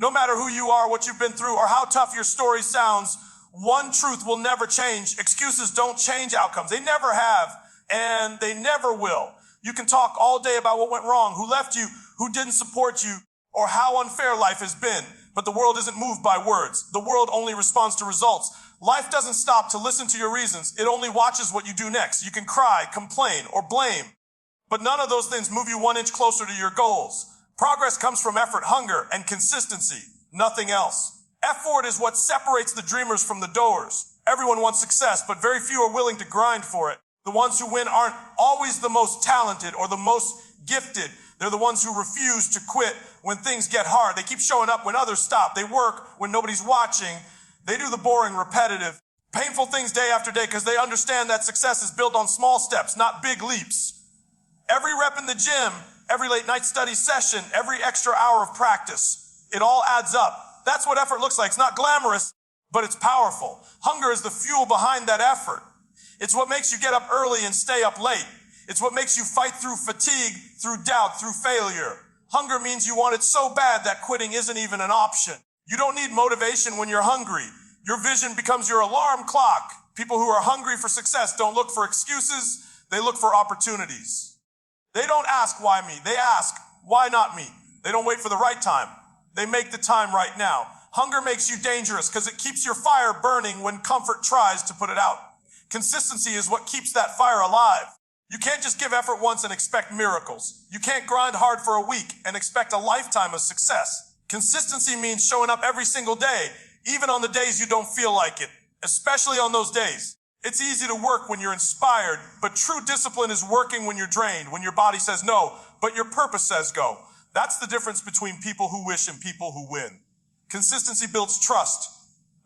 No matter who you are, what you've been through, or how tough your story sounds, one truth will never change. Excuses don't change outcomes. They never have, and they never will. You can talk all day about what went wrong, who left you, who didn't support you, or how unfair life has been. But the world isn't moved by words. The world only responds to results. Life doesn't stop to listen to your reasons. It only watches what you do next. You can cry, complain, or blame, but none of those things move you 1 inch closer to your goals. Progress comes from effort, hunger, and consistency, nothing else. Effort is what separates the dreamers from the doers. Everyone wants success, but very few are willing to grind for it. The ones who win aren't always the most talented or the most gifted. They're the ones who refuse to quit when things get hard. They keep showing up when others stop. They work when nobody's watching. They do the boring, repetitive, painful things day after day because they understand that success is built on small steps, not big leaps. Every rep in the gym, every late night study session, every extra hour of practice, it all adds up. That's what effort looks like. It's not glamorous, but it's powerful. Hunger is the fuel behind that effort. It's what makes you get up early and stay up late. It's what makes you fight through fatigue, through doubt, through failure. Hunger means you want it so bad that quitting isn't even an option. You don't need motivation when you're hungry. Your vision becomes your alarm clock. People who are hungry for success don't look for excuses. They look for opportunities. They don't ask why me. They ask, why not me? They don't wait for the right time. They make the time right now. Hunger makes you dangerous because it keeps your fire burning when comfort tries to put it out. Consistency is what keeps that fire alive. You can't just give effort once and expect miracles. You can't grind hard for a week and expect a lifetime of success. Consistency means showing up every single day, even on the days you don't feel like it, especially on those days. It's easy to work when you're inspired, but true discipline is working when you're drained, when your body says no, but your purpose says go. That's the difference between people who wish and people who win. Consistency builds trust,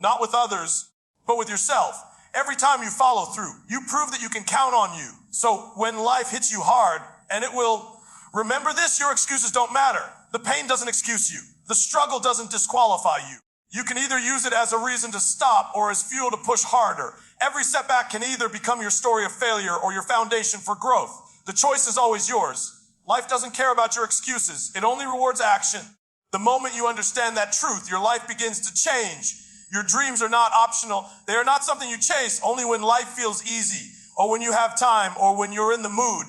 not with others, but with yourself. Every time you follow through, you prove that you can count on you. So when life hits you hard, and it will, remember this, your excuses don't matter. The pain doesn't excuse you. The struggle doesn't disqualify you. You can either use it as a reason to stop or as fuel to push harder. Every setback can either become your story of failure or your foundation for growth. The choice is always yours. Life doesn't care about your excuses. It only rewards action. The moment you understand that truth, your life begins to change. Your dreams are not optional. They are not something you chase only when life feels easy or when you have time or when you're in the mood.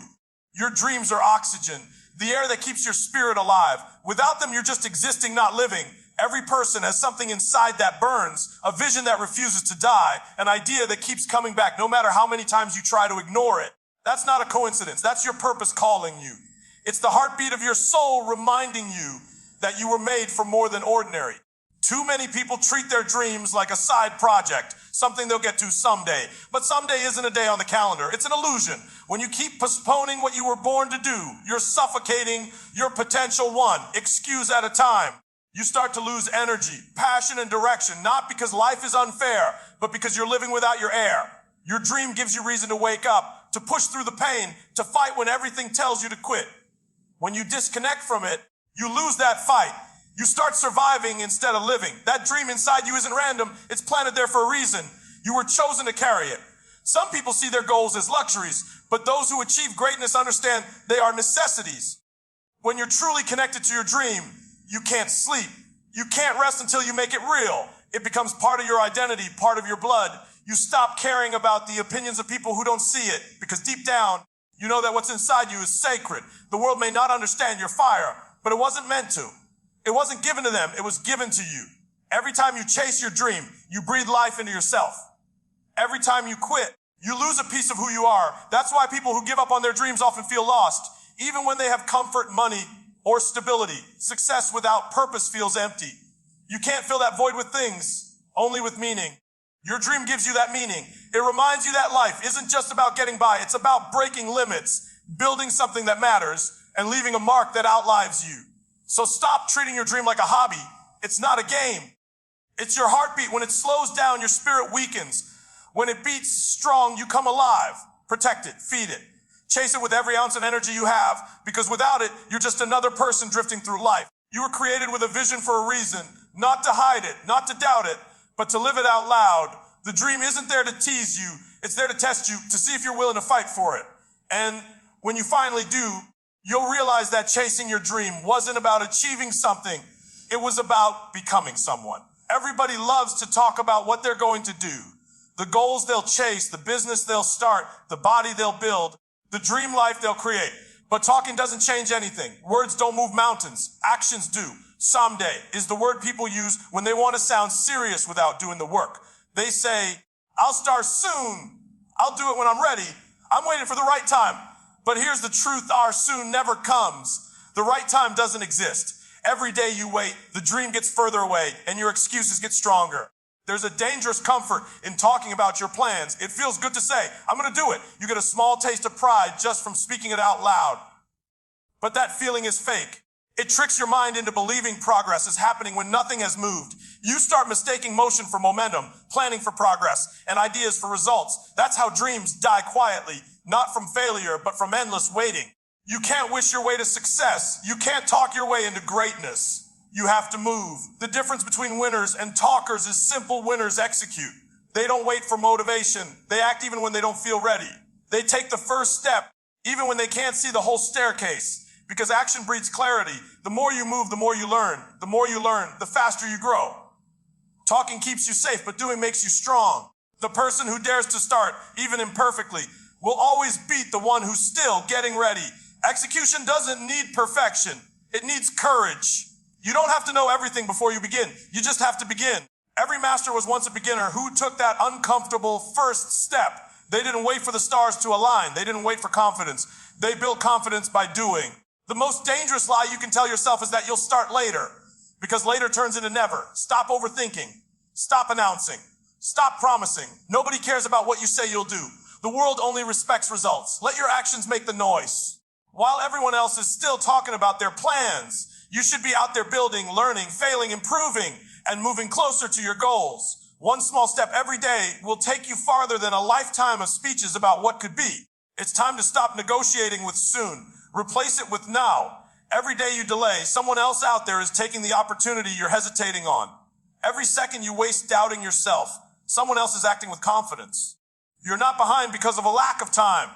Your dreams are oxygen, the air that keeps your spirit alive. Without them, you're just existing, not living. Every person has something inside that burns, a vision that refuses to die, an idea that keeps coming back no matter how many times you try to ignore it. That's not a coincidence. That's your purpose calling you. It's the heartbeat of your soul reminding you that you were made for more than ordinary. Too many people treat their dreams like a side project, something they'll get to someday. But someday isn't a day on the calendar. It's an illusion. When you keep postponing what you were born to do, you're suffocating your potential one excuse at a time. You start to lose energy, passion, and direction, not because life is unfair, but because you're living without your air. Your dream gives you reason to wake up, to push through the pain, to fight when everything tells you to quit. When you disconnect from it, you lose that fight. You start surviving instead of living. That dream inside you isn't random. It's planted there for a reason. You were chosen to carry it. Some people see their goals as luxuries, but those who achieve greatness understand they are necessities. When you're truly connected to your dream, you can't sleep. You can't rest until you make it real. It becomes part of your identity, part of your blood. You stop caring about the opinions of people who don't see it, because deep down, you know that what's inside you is sacred. The world may not understand your fire, but it wasn't meant to. It wasn't given to them. It was given to you. Every time you chase your dream, you breathe life into yourself. Every time you quit, you lose a piece of who you are. That's why people who give up on their dreams often feel lost. Even when they have comfort, money, or stability, success without purpose feels empty. You can't fill that void with things, only with meaning. Your dream gives you that meaning. It reminds you that life isn't just about getting by. It's about breaking limits, building something that matters, and leaving a mark that outlives you. So stop treating your dream like a hobby. It's not a game. It's your heartbeat. When it slows down, your spirit weakens. When it beats strong, you come alive. Protect it, feed it. Chase it with every ounce of energy you have, because without it, you're just another person drifting through life. You were created with a vision for a reason, not to hide it, not to doubt it, but to live it out loud. The dream isn't there to tease you. It's there to test you, to see if you're willing to fight for it. And when you finally do, you'll realize that chasing your dream wasn't about achieving something. It was about becoming someone. Everybody loves to talk about what they're going to do, the goals they'll chase, the business they'll start, the body they'll build, the dream life they'll create. But talking doesn't change anything. Words don't move mountains. Actions do. Someday is the word people use when they want to sound serious without doing the work. They say, I'll start soon. I'll do it when I'm ready. I'm waiting for the right time. But here's the truth, our soon never comes. The right time doesn't exist. Every day you wait, the dream gets further away and your excuses get stronger. There's a dangerous comfort in talking about your plans. It feels good to say, I'm going to do it. You get a small taste of pride just from speaking it out loud. But that feeling is fake. It tricks your mind into believing progress is happening when nothing has moved. You start mistaking motion for momentum, planning for progress, and ideas for results. That's how dreams die quietly, not from failure, but from endless waiting. You can't wish your way to success. You can't talk your way into greatness. You have to move. The difference between winners and talkers is simple: winners execute. They don't wait for motivation. They act even when they don't feel ready. They take the first step, even when they can't see the whole staircase. Because action breeds clarity. The more you move, the more you learn. The more you learn, the faster you grow. Talking keeps you safe, but doing makes you strong. The person who dares to start, even imperfectly, will always beat the one who's still getting ready. Execution doesn't need perfection. It needs courage. You don't have to know everything before you begin. You just have to begin. Every master was once a beginner who took that uncomfortable first step. They didn't wait for the stars to align. They didn't wait for confidence. They built confidence by doing. The most dangerous lie you can tell yourself is that you'll start later, because later turns into never. Stop overthinking. Stop announcing. Stop promising. Nobody cares about what you say you'll do. The world only respects results. Let your actions make the noise. While everyone else is still talking about their plans, you should be out there building, learning, failing, improving, and moving closer to your goals. One small step every day will take you farther than a lifetime of speeches about what could be. It's time to stop negotiating with soon. Replace it with now. Every day you delay, someone else out there is taking the opportunity you're hesitating on. Every second you waste doubting yourself, someone else is acting with confidence. You're not behind because of a lack of time.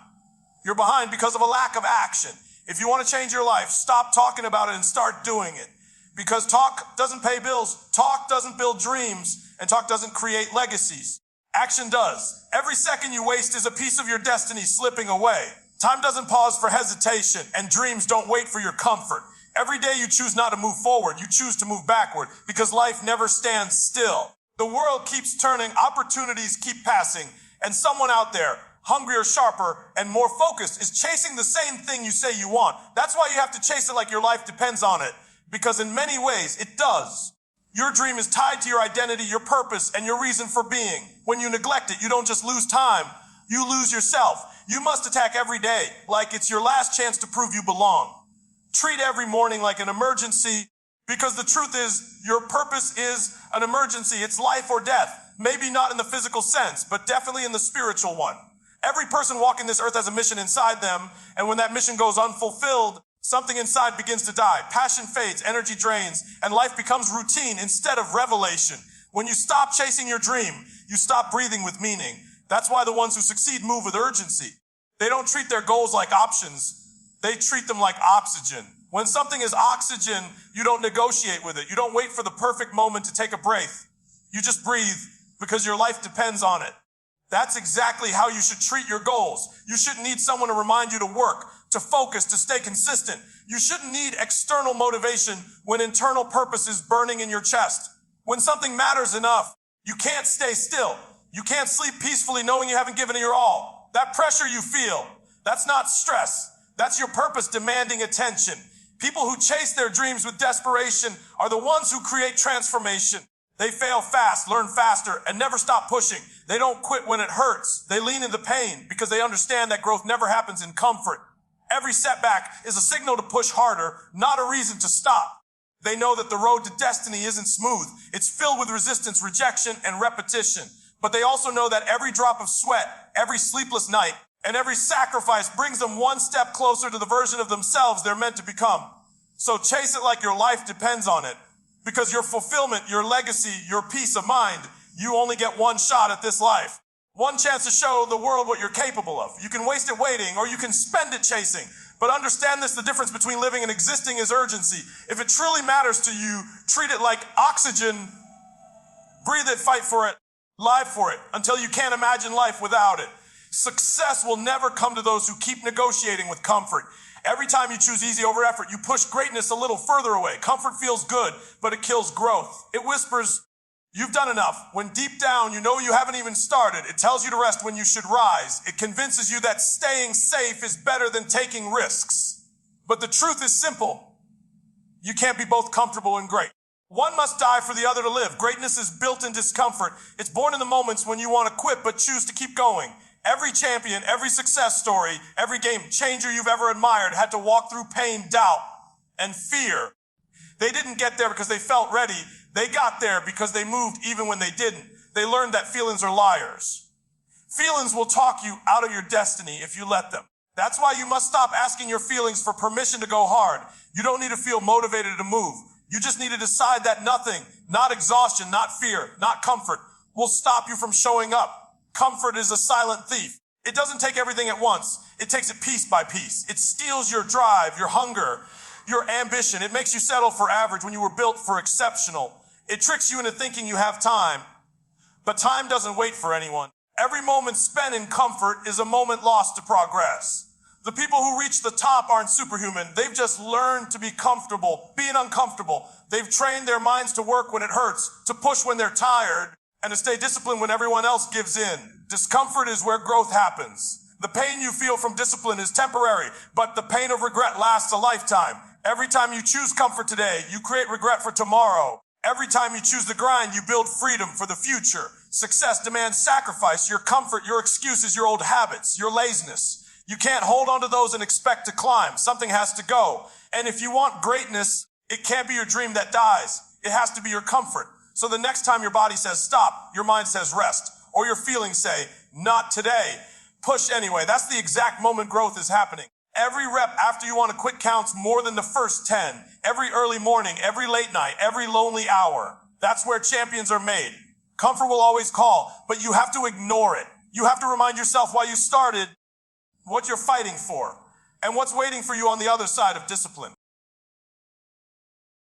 You're behind because of a lack of action. If you want to change your life, stop talking about it and start doing it. Because talk doesn't pay bills, talk doesn't build dreams, and talk doesn't create legacies. Action does. Every second you waste is a piece of your destiny slipping away. Time doesn't pause for hesitation, and dreams don't wait for your comfort. Every day you choose not to move forward, you choose to move backward, because life never stands still. The world keeps turning, opportunities keep passing, and someone out there, hungrier, sharper, and more focused, is chasing the same thing you say you want. That's why you have to chase it like your life depends on it, because in many ways it does. Your dream is tied to your identity, your purpose, and your reason for being. When you neglect it, you don't just lose time, you lose yourself. You must attack every day like it's your last chance to prove you belong. Treat every morning like an emergency, because the truth is your purpose is an emergency. It's life or death. Maybe not in the physical sense, but definitely in the spiritual one. Every person walking this earth has a mission inside them, and when that mission goes unfulfilled, something inside begins to die. Passion fades, energy drains, and life becomes routine instead of revelation. When you stop chasing your dream, you stop breathing with meaning. That's why the ones who succeed move with urgency. They don't treat their goals like options. They treat them like oxygen. When something is oxygen, you don't negotiate with it. You don't wait for the perfect moment to take a breath. You just breathe because your life depends on it. That's exactly how you should treat your goals. You shouldn't need someone to remind you to work, to focus, to stay consistent. You shouldn't need external motivation when internal purpose is burning in your chest. When something matters enough, you can't stay still. You can't sleep peacefully knowing you haven't given it your all. That pressure you feel, that's not stress. That's your purpose demanding attention. People who chase their dreams with desperation are the ones who create transformation. They fail fast, learn faster, and never stop pushing. They don't quit when it hurts. They lean into pain because they understand that growth never happens in comfort. Every setback is a signal to push harder, not a reason to stop. They know that the road to destiny isn't smooth. It's filled with resistance, rejection, and repetition. But they also know that every drop of sweat, every sleepless night, and every sacrifice brings them one step closer to the version of themselves they're meant to become. So chase it like your life depends on it. Because your fulfillment, your legacy, your peace of mind, you only get one shot at this life. One chance to show the world what you're capable of. You can waste it waiting, or you can spend it chasing. But understand this, the difference between living and existing is urgency. If it truly matters to you, treat it like oxygen. Breathe it, fight for it, live for it, until you can't imagine life without it. Success will never come to those who keep negotiating with comfort. Every time you choose easy over effort, you push greatness a little further away. Comfort feels good, but it kills growth. It whispers, you've done enough. When deep down you know you haven't even started, it tells you to rest when you should rise. It convinces you that staying safe is better than taking risks. But the truth is simple. You can't be both comfortable and great. One must die for the other to live. Greatness is built in discomfort. It's born in the moments when you want to quit but choose to keep going. Every champion, every success story, every game changer you've ever admired had to walk through pain, doubt, and fear. They didn't get there because they felt ready. They got there because they moved even when they didn't. They learned that feelings are liars. Feelings will talk you out of your destiny if you let them. That's why you must stop asking your feelings for permission to go hard. You don't need to feel motivated to move. You just need to decide that nothing, not exhaustion, not fear, not comfort, will stop you from showing up. Comfort is a silent thief. It doesn't take everything at once. It takes it piece by piece. It steals your drive, your hunger, your ambition. It makes you settle for average when you were built for exceptional. It tricks you into thinking you have time, but time doesn't wait for anyone. Every moment spent in comfort is a moment lost to progress. The people who reach the top aren't superhuman. They've just learned to be comfortable, being uncomfortable. They've trained their minds to work when it hurts, to push when they're tired, and to stay disciplined when everyone else gives in. Discomfort is where growth happens. The pain you feel from discipline is temporary, but the pain of regret lasts a lifetime. Every time you choose comfort today, you create regret for tomorrow. Every time you choose the grind, you build freedom for the future. Success demands sacrifice. Your comfort, your excuses, your old habits, your laziness. You can't hold on to those and expect to climb. Something has to go. And if you want greatness, it can't be your dream that dies. It has to be your comfort. So the next time your body says stop, your mind says rest, or your feelings say not today. Push anyway. That's the exact moment growth is happening. Every rep after you want to quit counts more than the first 10. Every early morning, every late night, every lonely hour. That's where champions are made. Comfort will always call, but you have to ignore it. You have to remind yourself why you started, what you're fighting for, and what's waiting for you on the other side of discipline.